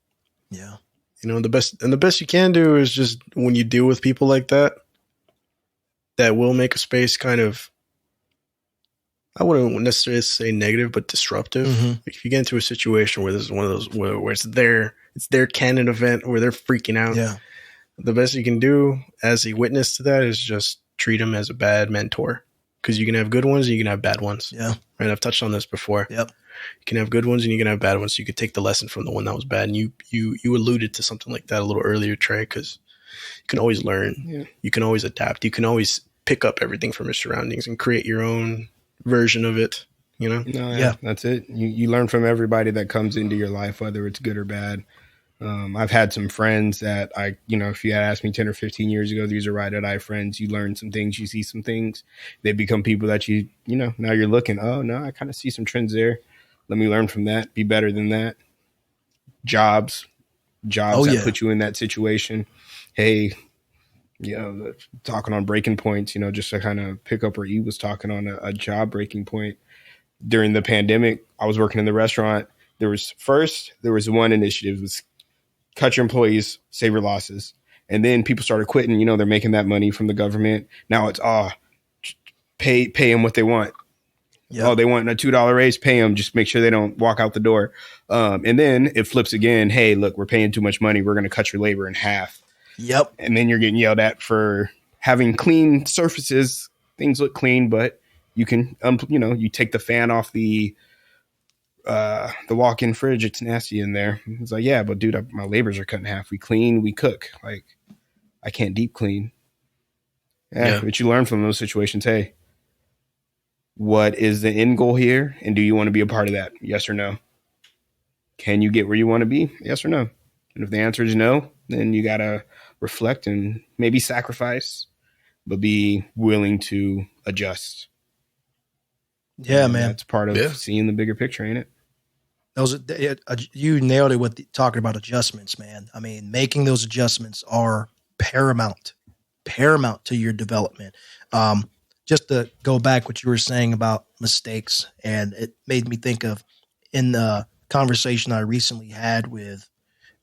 Yeah. The best you can do is just when you deal with people like that will make a space kind of, I wouldn't necessarily say negative, but disruptive. Mm-hmm. Like if you get into a situation where this is one of those where it's their canon event where they're freaking out. Yeah. The best you can do as a witness to that is just treat them as a bad mentor, because you can have good ones and you can have bad ones. Yeah. Right. I've touched on this before. Yep. You can have good ones and you can have bad ones. So you could take the lesson from the one that was bad. And you alluded to something like that a little earlier, Trey, because you can always learn. Yeah. You can always adapt. You can always pick up everything from your surroundings and create your own version of it. Yeah, that's it. You learn from everybody that comes into your life, whether it's good or bad. I've had some friends that if you had asked me 10 or 15 years ago, these are ride or die friends. You learn some things, you see some things. They become people that now you're looking, oh no, I kind of see some trends there. Let me learn from that, be better than that. Jobs that put you in that situation. Hey, talking on breaking points, just to kind of pick up where E was talking on a job breaking point. During the pandemic, I was working in the restaurant. There was one initiative, was cut your employees, save your losses. And then people started quitting. They're making that money from the government. Now it's, pay them what they want. Yep. Oh, they want a $2 raise, pay them. Just make sure they don't walk out the door. And then it flips again. Hey, look, we're paying too much money. We're going to cut your labor in half. Yep. And then you're getting yelled at for having clean surfaces. Things look clean, but you can, you take the fan off the walk-in fridge. It's nasty in there. It's like, yeah, but dude, my labors are cut in half. We clean, we cook. Like, I can't deep clean. Yeah. But you learn from those situations. Hey, what is the end goal here? And do you want to be a part of that? Yes or no? Can you get where you want to be? Yes or no? And if the answer is no, then you got to reflect and maybe sacrifice, but be willing to adjust. Yeah, man. That's part of seeing the bigger picture, ain't it? You nailed it with talking about adjustments, man. I mean, making those adjustments are paramount to your development. Just to go back what you were saying about mistakes, and it made me think of in the conversation I recently had with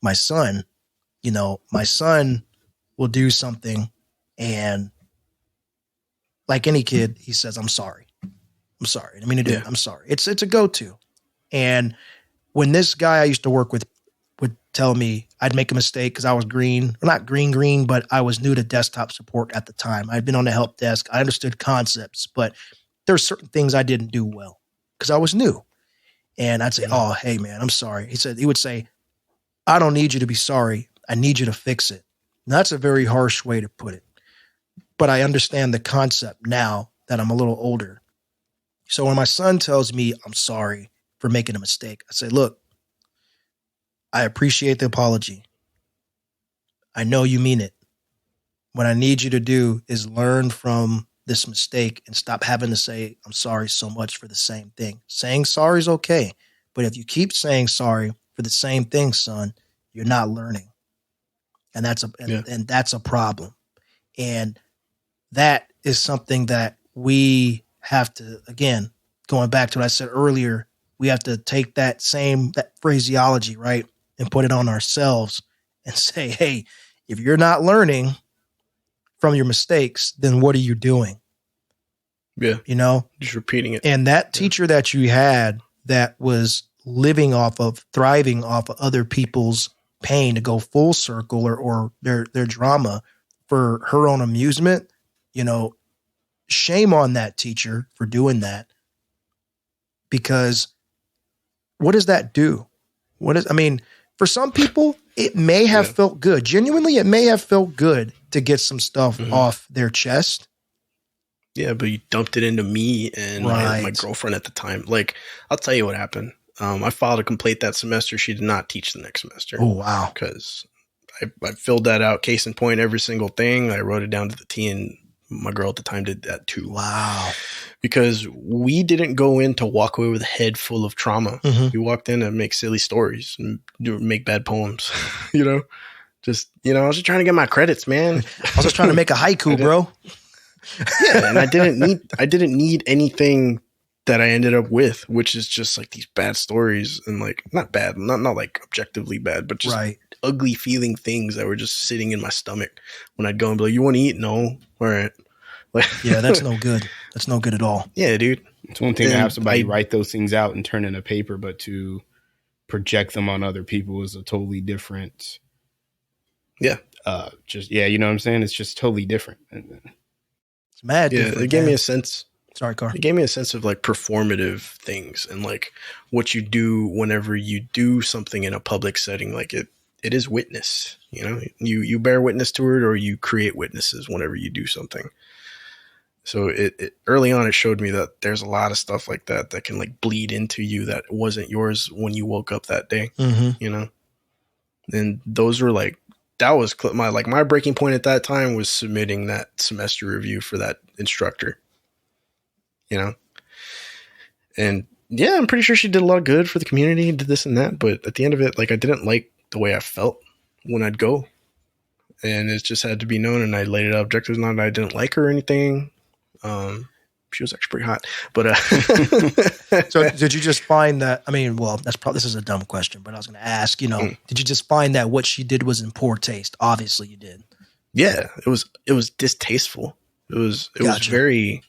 my son. My son will do something, and like any kid, he says, I'm sorry. I didn't mean to do it. I'm sorry. It's a go-to. And when this guy I used to work with would tell me, I'd make a mistake because I was green. Well, not green, but I was new to desktop support at the time. I'd been on the help desk. I understood concepts, but there were certain things I didn't do well because I was new. And I'd say, oh, hey, man, I'm sorry. He would say, I don't need you to be sorry. I need you to fix it. And that's a very harsh way to put it. But I understand the concept now that I'm a little older. So when my son tells me I'm sorry for making a mistake, I say, look, I appreciate the apology. I know you mean it. What I need you to do is learn from this mistake and stop having to say, I'm sorry so much for the same thing. Saying sorry is okay. But if you keep saying sorry for the same thing, son, you're not learning. And that's a problem. And that is something that we have to, again, going back to what I said earlier, we have to take that phraseology, right, and put it on ourselves and say, hey, if you're not learning from your mistakes, then what are you doing? Yeah. You know? Just repeating it. And that teacher that you had that was thriving off of other people's pain to go full circle or their drama for her own amusement, you know, shame on that teacher for doing that. Because what does that do? For some people, it may have felt good. Genuinely, it may have felt good to get some stuff off their chest. Yeah, but you dumped it into me and my girlfriend at the time. Like, I'll tell you what happened. I filed a complaint that semester. She did not teach the next semester. Oh, wow. Because I filled that out, case in point, every single thing. I wrote it down to the T, and my girl at the time did that too. Wow. Because we didn't go in to walk away with a head full of trauma. We walked in to make silly stories and make bad poems, you know? I was just trying to get my credits, man. I was just trying to make a haiku, bro. Yeah, and I didn't need anything that I ended up with, which is just like these bad stories and like not bad, not like objectively bad, but just ugly feeling things that were just sitting in my stomach when I'd go and be like, "You want to eat? No, all right." Like, yeah, that's no good. That's no good at all. Yeah, dude. It's one thing to have somebody write those things out and turn in a paper, but to project them on other people is a totally different. Yeah. You know what I'm saying? It's just totally different. It's mad. Yeah, it gave me a sense. Sorry, Car. It gave me a sense of like performative things and like what you do whenever you do something in a public setting. Like it is witness, you know, you bear witness to it or you create witnesses whenever you do something. So it early on, it showed me that there's a lot of stuff like that can like bleed into you that wasn't yours when you woke up that day, you know? And those were like, that was my breaking point at that time was submitting that semester review for that instructor, you know? And yeah, I'm pretty sure she did a lot of good for the community, did this and that. But at the end of it, like I didn't like the way I felt when I'd go. And it just had to be known. And I laid it out objectives, not that I didn't like her or anything. She was actually pretty hot, but So did you just find that? I mean, well, this is a dumb question, but I was going to ask. You know, did you just find that what she did was in poor taste? Obviously, you did. Yeah, it was distasteful. It was very.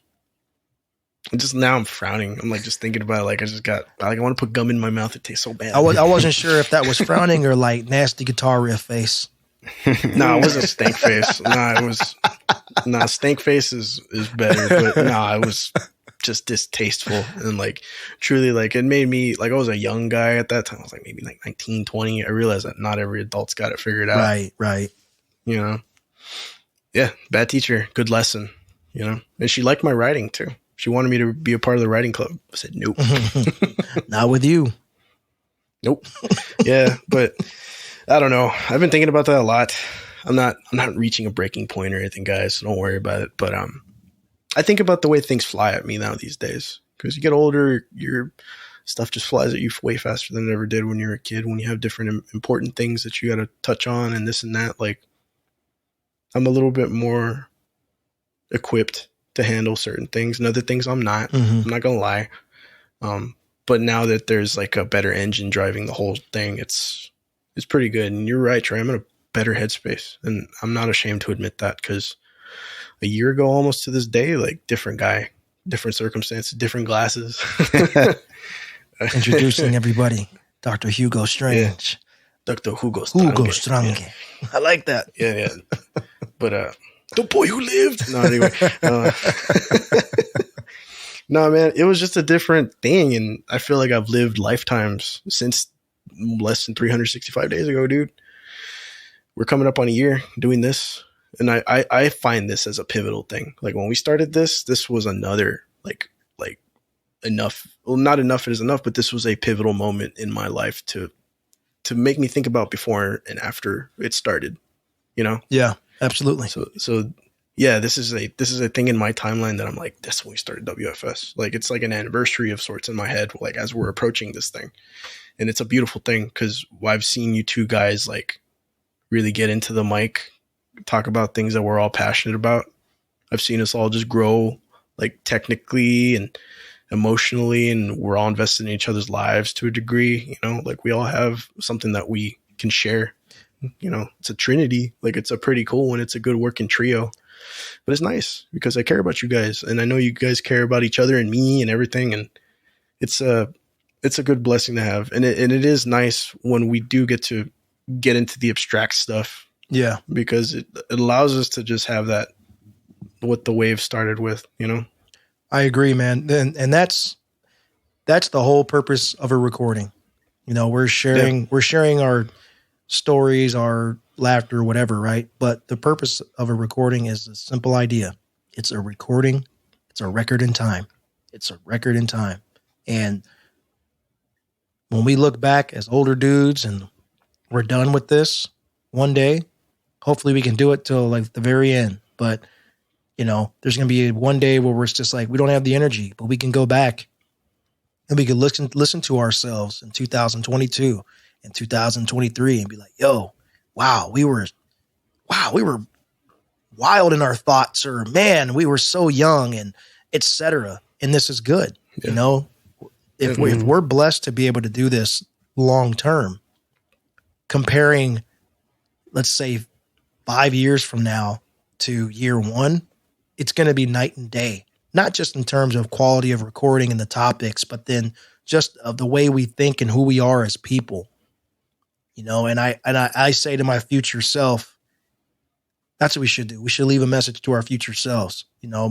Just now, I'm frowning. I'm like just thinking about it. Like I want to put gum in my mouth. It tastes so bad. I wasn't sure if that was frowning or like nasty guitar riff face. No, it wasn't stank face. Stank face is better, but it was just distasteful and like truly like it made me like I was a young guy at that time. I was like maybe like 19, 20. I realized that not every adult's got it figured out. Right. You know? Yeah, bad teacher, good lesson, you know? And she liked my writing too. She wanted me to be a part of the writing club. I said nope. Not with you. Nope. Yeah, but I don't know. I've been thinking about that a lot. I'm not reaching a breaking point or anything, guys, so don't worry about it. But I think about the way things fly at me now these days. Because you get older, your stuff just flies at you way faster than it ever did when you were a kid. When you have different important things that you got to touch on and this and that, like I'm a little bit more equipped to handle certain things and other things I'm not. I'm not gonna lie. But now that there's like a better engine driving the whole thing, it's pretty good. And you're right, Trey. I'm in a better headspace, and I'm not ashamed to admit that because a year ago, almost to this day, like different guy, different circumstances, different glasses. Introducing everybody, Dr. Hugo Strange. Dr. Hugo Strange. Hugo Strange. Yeah. I like that. Yeah. But the boy who lived. No, anyway. No, man, it was just a different thing. And I feel like I've lived lifetimes since less than 365 days ago, dude. We're coming up on a year doing this. And I find this as a pivotal thing. Like when we started this was another like enough. Well, not enough is enough, but this was a pivotal moment in my life to make me think about before and after it started, you know? Yeah, absolutely. So yeah, this is a thing in my timeline that I'm like, that's when we started WFS. Like it's like an anniversary of sorts in my head, like as we're approaching this thing. And it's a beautiful thing because I've seen you two guys like really get into the mic, talk about things that we're all passionate about. I've seen us all just grow like technically and emotionally, and we're all invested in each other's lives to a degree, you know, like we all have something that we can share, you know, it's a trinity, like it's a pretty cool one. It's a good working trio, but it's nice because I care about you guys and I know you guys care about each other and me and everything. And it's a good blessing to have. And it is nice when we do get into the abstract stuff. Yeah. Because it allows us to just have that, what the wave started with, you know? I agree, man. And that's the whole purpose of a recording. You know, we're sharing our stories, our laughter, whatever, right? But the purpose of a recording is a simple idea. It's a recording. It's a record in time. It's a record in time. And when we look back as older dudes and we're done with this one day, hopefully we can do it till like the very end. But you know, there's going to be one day where we're just like, we don't have the energy, but we can go back and we can listen to ourselves in 2022 and 2023 and be like, yo, wow, we were wild in our thoughts, or man, we were so young, and etc. And this is good. Yeah. You know, if we're blessed to be able to do this long term, comparing, let's say 5 years from now to year one, it's going to be night and day, not just in terms of quality of recording and the topics, but then just of the way we think and who we are as people, you know. And I say to my future self, that's what we should do. We should leave a message to our future selves. You know,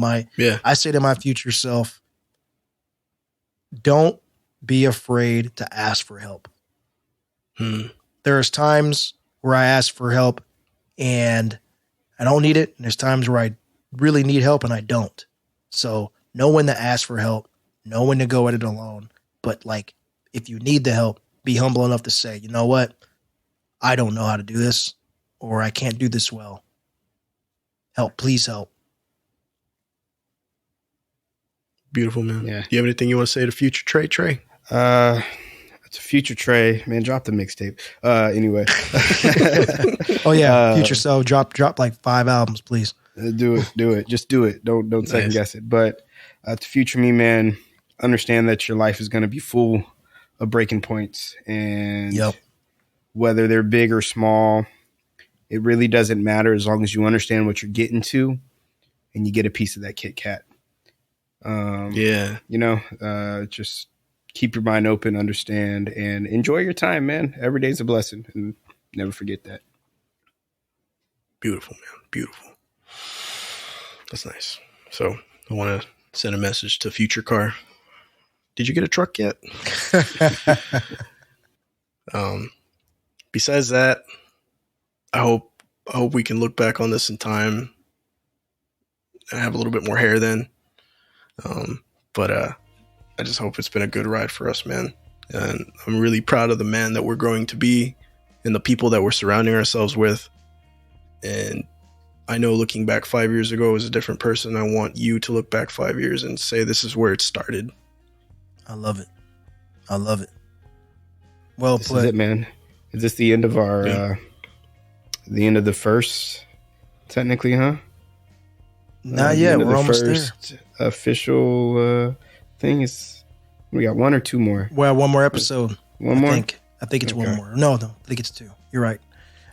I say to my future self, don't be afraid to ask for help. There's times where I ask for help and I don't need it. And there's times where I really need help and I don't. So know when to ask for help, know when to go at it alone. But like, if you need the help, be humble enough to say, you know what? I don't know how to do this, or I can't do this well. Help, please help. Beautiful, man. Yeah. Do you have anything you want to say to future Trey? It's a future Trey, man. Drop the mixtape. Anyway. Oh yeah, future self. Drop like 5 albums, please. Do it. Just do it. Don't second guess it. But to future me, man, understand that your life is going to be full of breaking points, and whether they're big or small, it really doesn't matter as long as you understand what you're getting to, and you get a piece of that Kit Kat. You know, just keep your mind open, understand, and enjoy your time, man. Every day's a blessing, and never forget that. Beautiful, man. Beautiful. That's nice. So I want to send a message to Future Car. Did you get a truck yet? Besides that, I hope we can look back on this in time and have a little bit more hair then. But I just hope it's been a good ride for us, man. And I'm really proud of the man that we're growing to be and the people that we're surrounding ourselves with. And I know looking back 5 years ago was a different person. I want you to look back 5 years and say, this is where it started. I love it. Well this put. Is it, man. Is this the end of our, the end of the first, technically, huh? Not yet. We're almost there. Official thing is, we got one or two more. Well, one more episode. One more? I think it's one more. No, I think it's two. You're right.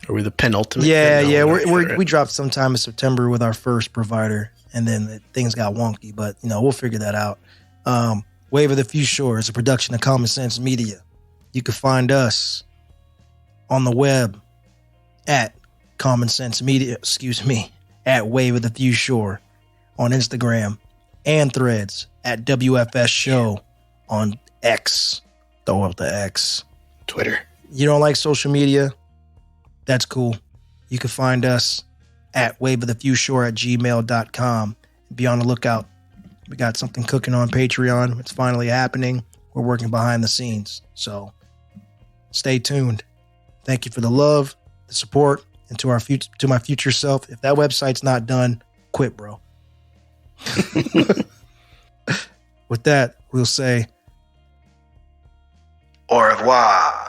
Are we the penultimate? Yeah. We dropped sometime in September with our first provider, and then things got wonky. But we'll figure that out. Wave of the Few Shore is a production of Common Sense Media. You can find us on the web at Common Sense Media, at Wave of the Few Shore on Instagram and Threads at WFS Show on X. Throw up the X. Twitter. You don't like social media? That's cool. You can find us at waveofthefewshore@gmail.com. Be on the lookout. We got something cooking on Patreon. It's finally happening. We're working behind the scenes. So stay tuned. Thank you for the love, the support, and to my future self. If that website's not done, quit, bro. With that, we'll say Au revoir.